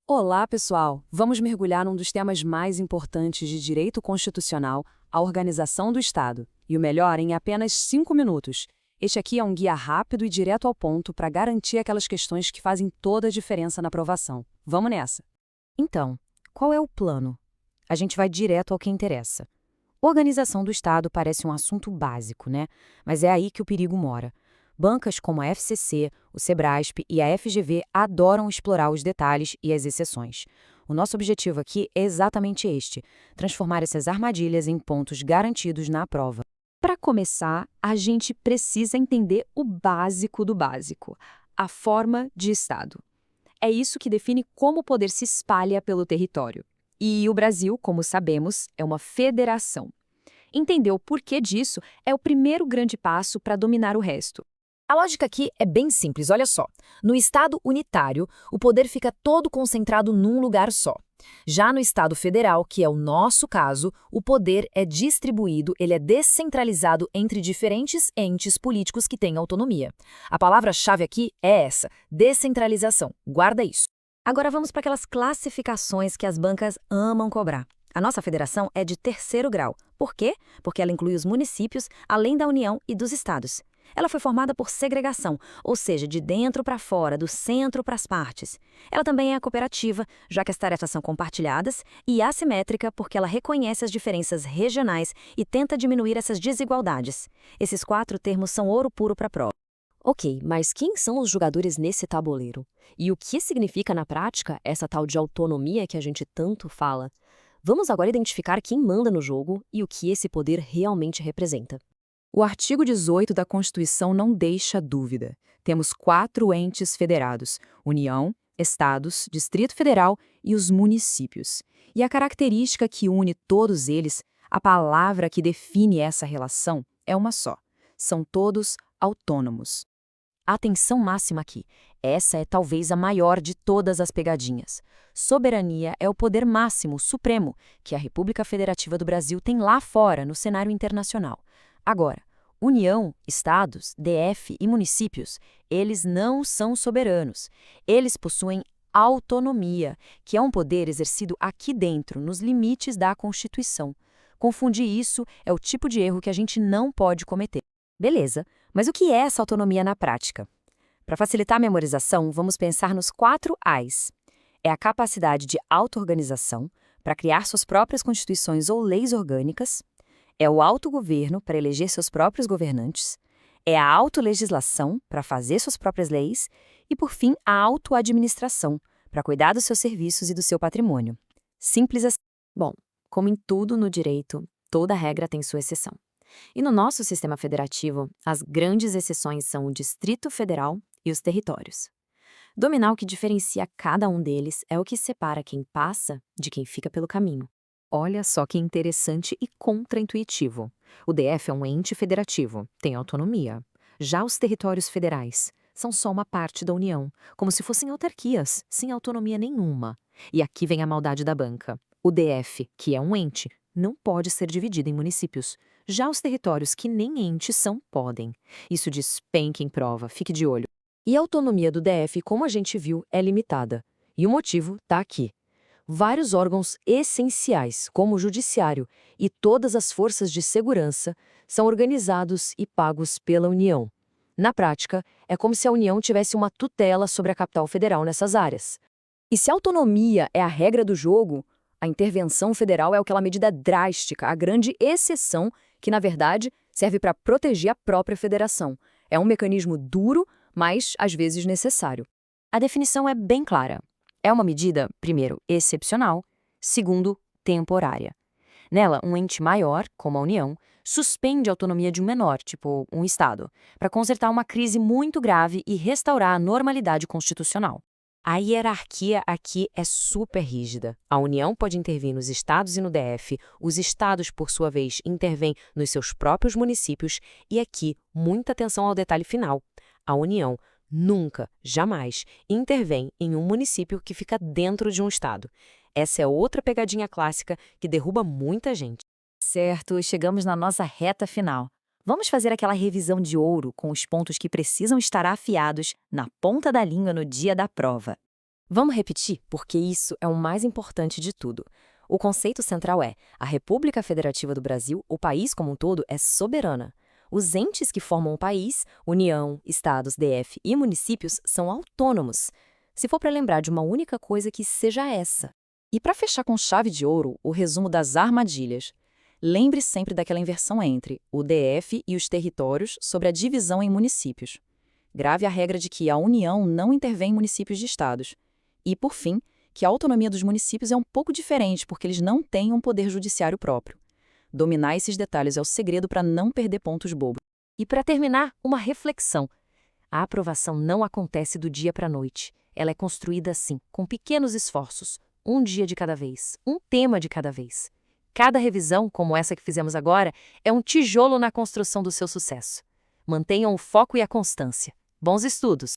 Olá, pessoal! Vamos mergulhar num dos temas mais importantes de direito constitucional, a organização do Estado. E o melhor, em apenas 5 minutos. Este aqui é um guia rápido e direto ao ponto para garantir aquelas questões que fazem toda a diferença na aprovação. Vamos nessa! Então, qual é o plano? A gente vai direto ao que interessa. Organização do Estado parece um assunto básico, né? Mas é aí que o perigo mora. Bancas como a FCC, o Sebrasp e a FGV adoram explorar os detalhes e as exceções. O nosso objetivo aqui é exatamente este: transformar essas armadilhas em pontos garantidos na prova. Para começar, a gente precisa entender o básico do básico, a forma de Estado. É isso que define como o poder se espalha pelo território. E o Brasil, como sabemos, é uma federação. Entender o porquê disso é o primeiro grande passo para dominar o resto. A lógica aqui é bem simples, olha só. No Estado unitário, o poder fica todo concentrado num lugar só. Já no Estado federal, que é o nosso caso, o poder é distribuído, ele é descentralizado entre diferentes entes políticos que têm autonomia. A palavra-chave aqui é essa, descentralização. Guarda isso. Agora vamos para aquelas classificações que as bancas amam cobrar. A nossa federação é de terceiro grau. Por quê? Porque ela inclui os municípios, além da União e dos estados. Ela foi formada por segregação, ou seja, de dentro para fora, do centro para as partes. Ela também é cooperativa, já que as tarefas são compartilhadas, e assimétrica, porque ela reconhece as diferenças regionais e tenta diminuir essas desigualdades. Esses 4 termos são ouro puro para a prova. Ok, mas quem são os jogadores nesse tabuleiro? E o que significa na prática essa tal de autonomia que a gente tanto fala? Vamos agora identificar quem manda no jogo e o que esse poder realmente representa. O artigo 18 da Constituição não deixa dúvida. Temos 4 entes federados: União, Estados, Distrito Federal e os municípios. E a característica que une todos eles, a palavra que define essa relação, é uma só: são todos autônomos. Atenção máxima aqui. Essa é talvez a maior de todas as pegadinhas. Soberania é o poder máximo, supremo, que a República Federativa do Brasil tem lá fora, no cenário internacional. Agora, União, Estados, DF e municípios, eles não são soberanos. Eles possuem autonomia, que é um poder exercido aqui dentro, nos limites da Constituição. Confundir isso é o tipo de erro que a gente não pode cometer. Beleza, mas o que é essa autonomia na prática? Para facilitar a memorização, vamos pensar nos 4 A's. É a capacidade de auto-organização para criar suas próprias constituições ou leis orgânicas. É o autogoverno para eleger seus próprios governantes. É a autolegislação para fazer suas próprias leis. E, por fim, a autoadministração para cuidar dos seus serviços e do seu patrimônio. Simples assim. Bom, como em tudo no direito, toda regra tem sua exceção. E no nosso sistema federativo, as grandes exceções são o Distrito Federal e os territórios. Dominar o que diferencia cada um deles é o que separa quem passa de quem fica pelo caminho. Olha só que interessante e contraintuitivo. O DF é um ente federativo, tem autonomia. Já os territórios federais são só uma parte da União, como se fossem autarquias, sem autonomia nenhuma. E aqui vem a maldade da banca. O DF, que é um ente, não pode ser dividido em municípios. Já os territórios que nem entes são, podem. Isso despenca em prova, fique de olho. E a autonomia do DF, como a gente viu, é limitada. E o motivo está aqui. Vários órgãos essenciais, como o Judiciário e todas as forças de segurança, são organizados e pagos pela União. Na prática, é como se a União tivesse uma tutela sobre a capital federal nessas áreas. E se a autonomia é a regra do jogo, a intervenção federal é aquela medida drástica, a grande exceção que, na verdade, serve para proteger a própria federação. É um mecanismo duro, mas às vezes necessário. A definição é bem clara. É uma medida, primeiro, excepcional, segundo, temporária. Nela, um ente maior, como a União, suspende a autonomia de um menor, tipo um Estado, para consertar uma crise muito grave e restaurar a normalidade constitucional. A hierarquia aqui é super rígida. A União pode intervir nos estados e no DF, os estados, por sua vez, intervêm nos seus próprios municípios e aqui, muita atenção ao detalhe final. A União nunca, jamais, intervém em um município que fica dentro de um estado. Essa é outra pegadinha clássica que derruba muita gente. Certo, chegamos na nossa reta final. Vamos fazer aquela revisão de ouro com os pontos que precisam estar afiados na ponta da língua no dia da prova. Vamos repetir, porque isso é o mais importante de tudo. O conceito central é: a República Federativa do Brasil, o país como um todo, é soberana. Os entes que formam o país, União, Estados, DF e municípios, são autônomos. Se for para lembrar de uma única coisa, que seja essa. E para fechar com chave de ouro, o resumo das armadilhas. Lembre sempre daquela inversão entre o DF e os territórios sobre a divisão em municípios. Grave a regra de que a União não intervém em municípios de estados. E, por fim, que a autonomia dos municípios é um pouco diferente porque eles não têm um poder judiciário próprio. Dominar esses detalhes é o segredo para não perder pontos bobos. E para terminar, uma reflexão. A aprovação não acontece do dia para a noite. Ela é construída assim, com pequenos esforços, um dia de cada vez, um tema de cada vez. Cada revisão, como essa que fizemos agora, é um tijolo na construção do seu sucesso. Mantenham o foco e a constância. Bons estudos!